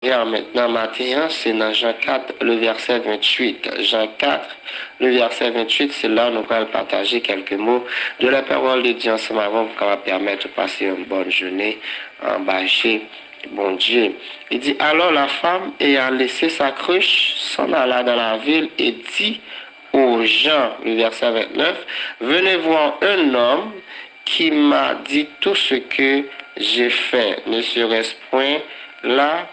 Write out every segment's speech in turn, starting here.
Maintenant, matin, c'est dans Jean 4, le verset 28. Jean 4, le verset 28, c'est là où nous allons partager quelques mots de la parole de Dieu ensemble avant pour va permettre de passer une bonne journée en bâché. Bon Dieu. Il dit, alors la femme ayant laissé sa cruche s'en alla dans la ville et dit aux gens, le verset 29, venez voir un homme qui m'a dit tout ce que j'ai fait. Ne serait-ce point là,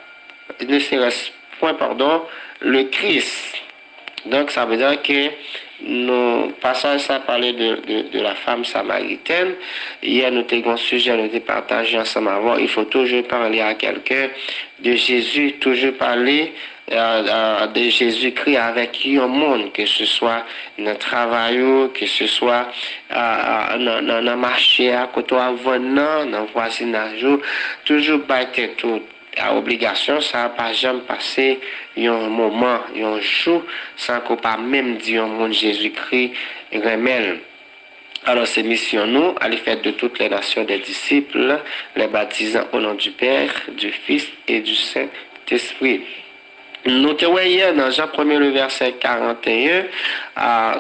ne serait-ce point, pardon, le Christ. Donc ça veut dire que nous passons à parler de la femme samaritaine. Hier, nous avons un sujet, nous avons partagé ensemble avant. Il faut toujours parler à quelqu'un de Jésus, toujours parler de Jésus-Christ avec un monde, que ce soit dans le travail, que ce soit dans le marché, à côté dans le voisinage, toujours battre tout. À obligation, ça n'a pas jamais passé un moment, un jour, sans qu'on pas même dit un monde Jésus-Christ remèle. Alors, c'est mission nous, à l'effet de toutes les nations des disciples, les baptisant au nom du Père, du Fils et du Saint-Esprit. Nous te voyons dans Jean 1er, le verset 41,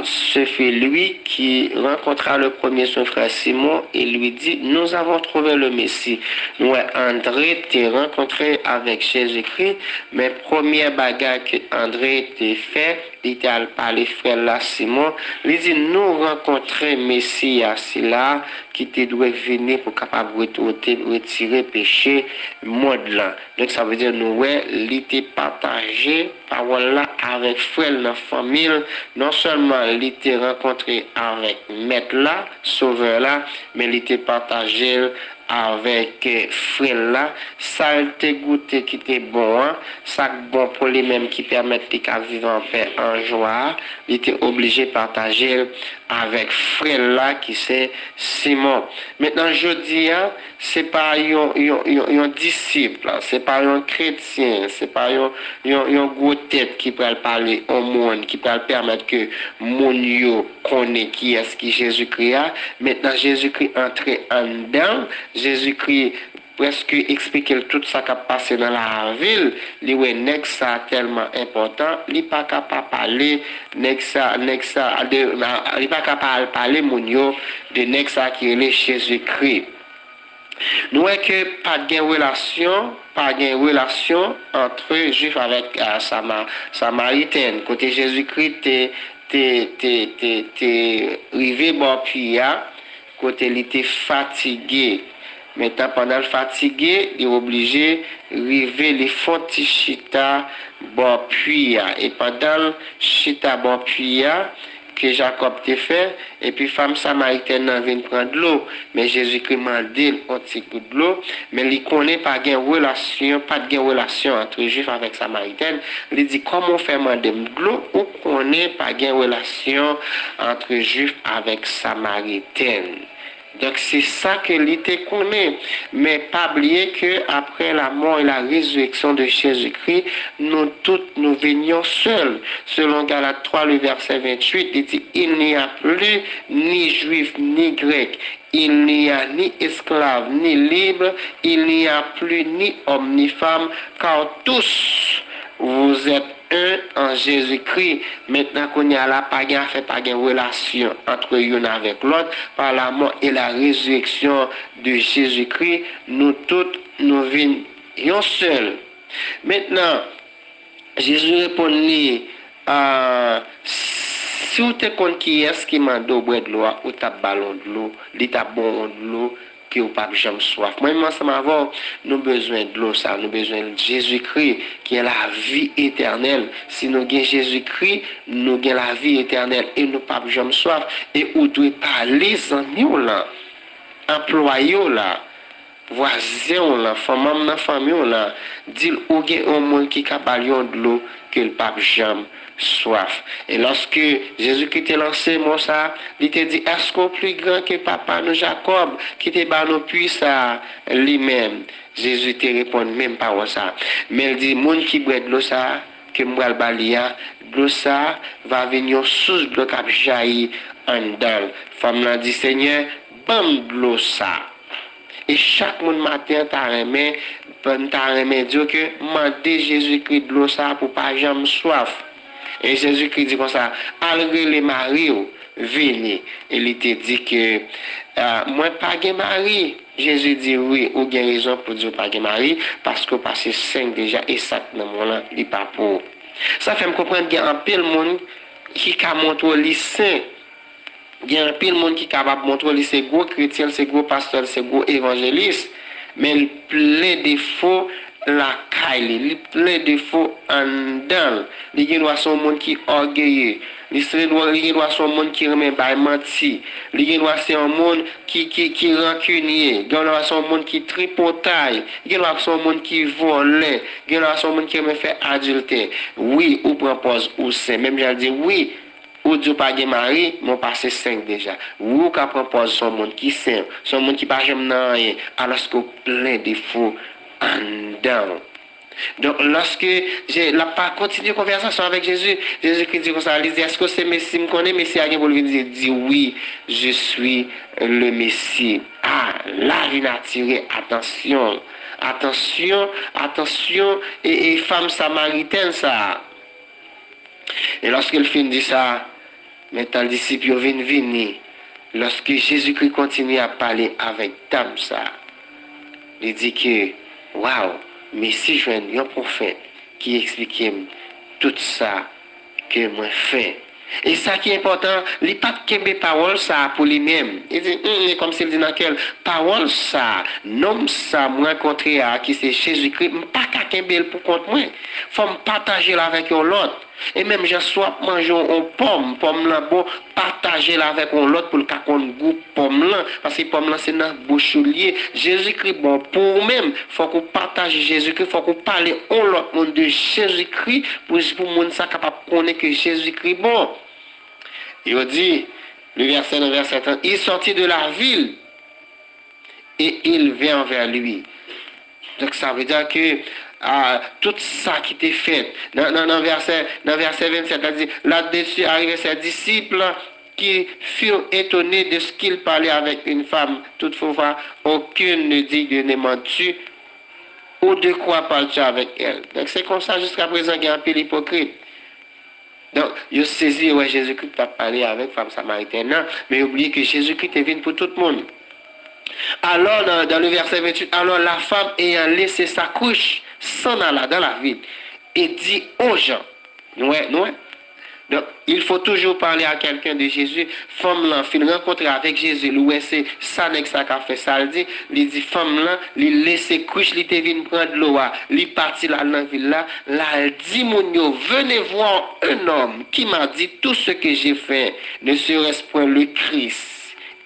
ce fut lui qui rencontra le premier son frère Simon et lui dit, nous avons trouvé le Messie. Nous, André t'a rencontré avec Jésus-Christ, mais première bagarre que André t'a fait, il t'a parlé frère là, Simon, il dit, nous rencontrer Messie à là, qui te doit venir pour capable retirer péché monde là. Donc ça veut dire nous ouais, l'été partagé parole là avec frère la famille, non seulement l'été rencontré avec maître là, sauveur là, mais l'été partagé avec frère là, ça te goûté qui était bon, hein? Ça bon pour les mêmes qui permettent de vivre en paix, en joie, il était obligé de partager avec frère là qui c'est Simon. Maintenant je dis hein, c'est pas un disciple, c'est pas un chrétien, c'est pas un gros tête qui peut parler au monde, qui peut permettre que mon yo connaît qui est-ce qui Jésus-Christ a. Maintenant Jésus-Christ entré en dedans, Jésus-Christ presque expliquer tout ça qui a passé dans la ville, li ouais nek ça tellement important, li pas capable parler nek ça li pas capable parler mon yo de nek ça qui est Jésus-Christ. Nous voyons que pas de relation entre juifs avec samaritaine. Côté Jésus-Christ t'es arrivé bon puis côté il était fatigué. Maintenant, pendant le fatigué, il est obligé de river les fontis chita bon puis. Et pendant le chita bon puis, que Jacob t'a fait, et puis femme samaritaine vient prendre de l'eau. Mais Jésus-Christ m'a dit un petit coup de l'eau, mais il connaît pas de relation entre juifs avec samaritaine. Il dit comment faire demander de l'eau ou connaît pas de relation entre juifs avec samaritaine. Donc c'est ça que l'été connaît. Mais pas oublier que après la mort et la résurrection de Jésus-Christ, nous toutes nous venions seuls. Selon Galates 3, le verset 28, il dit, il n'y a plus ni juif ni grec. Il n'y a ni esclave ni libre. Il n'y a plus ni homme ni femme, car tous vous êtes un en Jésus-Christ. Maintenant qu'on y a là, pas de relation entre l'un avec l'autre, par la mort et la résurrection de Jésus-Christ, nous toutes nous venions seuls. Maintenant, Jésus répondit, si vous te compte qui est-ce qui m'a donné de l'eau, ou ta ballon de l'eau, l'état bon de l'eau, que ou pas jamais soif. Moi, ensemble avant, nous besoin de l'eau, ça, nous besoin de Jésus-Christ, qui est la vie éternelle. Si nous avons Jésus-Christ, nous avons la vie éternelle et nous pas jamais soif. Et où doit parler en nous là, employés là, voisins là, femmes dans famille là, dire où il y a un monde qui a ballon de l'eau que le pape jamais soif. Et lorsque Jésus-Christ t'a lancé moi ça, il t'a dit est-ce qu'on plus grand que papa nous Jacob qui t'a ba nous puissant lui-même. Jésus t'a répondu même pas ça. Mais il dit monde qui boit de l'eau ça que moi le balia, de l'eau ça va venir sous de l'eau qui jaillit en dedans. Femme l'a dit Seigneur, bam de l'eau ça. Et chaque monde matin, t'as remis me dire que mandé Jésus-Christ de l'eau ça pour pas jamais soif. Et Jésus-Christ dit comme ça, malgré les maris, venez. Il était dit que moi pas de mari. Jésus dit oui, ou bien raison pour dire pas de mari, parce que passé 5 déjà, et ça, là, il pas pour. Ça fait me comprendre qu'il y a un pile monde qui a montré au lycée. Il y a un pile monde qui est capable de montrer c'est gros chrétien, c'est gros pasteur, c'est gros évangéliste, mais il plein de défauts la caille, il plein de défauts en dedans. Il doit son monde qui orgueilleux, il doit son monde qui remet par menti, il doit c'est un monde qui rancunier, il doit son monde qui tripotaille, il doit son monde qui vole, il doit son monde qui remet fait adultère. Oui, ou propose ou c'est même j'ai dit oui. Ou Dieu pas de mari, mon passé 5 déjà. Ou qu'à propose son monde qui saint, son monde qui pas jamais rien, alors que plein de défauts en dedans. Donc lorsque j'ai la pas continuer conversation avec Jésus, Jésus-Christ dit comme ça, il dit est-ce que c'est Messie me connaît, Messie a pour lui dit oui, je suis le Messie. Ah, là il a attiré attention. Attention et femme samaritaine ça. Et lorsqu'il finit ça, maintenant, les disciples viennent venir. Lorsque Jésus-Christ continue à parler avec dame ça, il dit que, waouh, mais si je viens un prophète qui explique tout ça que moi fais. Et ça qui est important, il n'y a pas de parole ça pour lui-même. Il dit, comme s'il dit dans quelle parole ça, nom ça, moi rencontré qui c'est Jésus-Christ, pas qu'à pour contre moi. Il faut me partager avec l'autre. Et même je sois manger une pomme là bon, partager avec l'autre pour le cas qu'on goûte pomme là, parce que pomme là c'est dans bouche lié. Jésus-Christ bon pour même, faut qu'on partage Jésus-Christ, faut qu'on parle à l'autre monde de Jésus-Christ pour monde ça capable connaître que Jésus-Christ bon. Il dit le verset 30, il sortit de la ville et il vient vers lui. Donc ça veut dire que tout ça qui était fait, dans verset 27, il dit, là-dessus arrivaient ses disciples qui furent étonnés de ce qu'il parlait avec une femme. Toutefois, aucune ne dit de ne mentir ou de quoi parles-tu avec elle. Donc c'est comme ça jusqu'à présent qu'il y a un peu l'hypocrite. Donc, il saisit, ouais, Jésus-Christ va parler avec femme samaritaine, mais oubliez que Jésus-Christ est venu pour tout le monde. Alors, dans le verset 28, alors la femme ayant laissé sa couche s'en alla dans la ville et dit aux gens, donc il faut toujours parler à quelqu'un de Jésus. Femme là, il rencontre avec Jésus, lui c'est ça n'est que ça qu'a fait ça, il dit femme là, il laisse couche, il te vient prendre l'eau, il parti là dans la ville là, il dit mon yo, venez voir un homme qui m'a dit tout ce que j'ai fait, ne serait-ce point le Christ.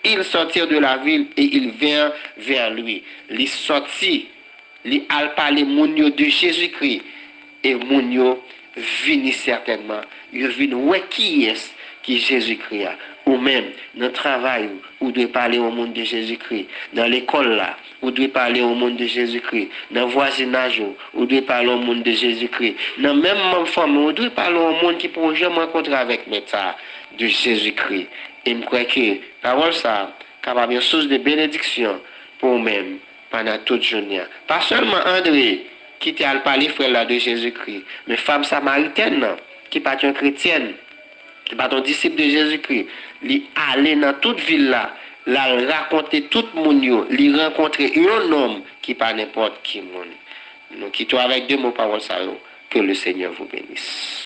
Il sortit de la ville et il vient vers lui. Il sortit, il a parlé mounio de Jésus-Christ et mounio vini certainement. Il vient ouais qui est qui Jésus-Christ a. Ou même dans le travail, ou doit parler au monde de Jésus-Christ. Dans l'école là, ou doit parler au monde de Jésus-Christ. Dans le voisinage, ou doit parler au monde de Jésus-Christ. Dans même famille, ou doit parler au monde qui pourrait jamais rencontrer avec médecin de Jésus-Christ. Et je crois que parole ça, capable une source de bénédiction pour nous-mêmes pendant toute journée. Pas seulement André qui t'a parlé frère là de Jésus-Christ, mais femme samaritaine qui pas une chrétienne, qui pas un disciple de Jésus-Christ, il aller dans toute ville là, la raconter tout le monde, lui rencontrer un homme qui pas n'importe qui monde. Nous quittons avec deux mots paroles ça, que le Seigneur vous bénisse.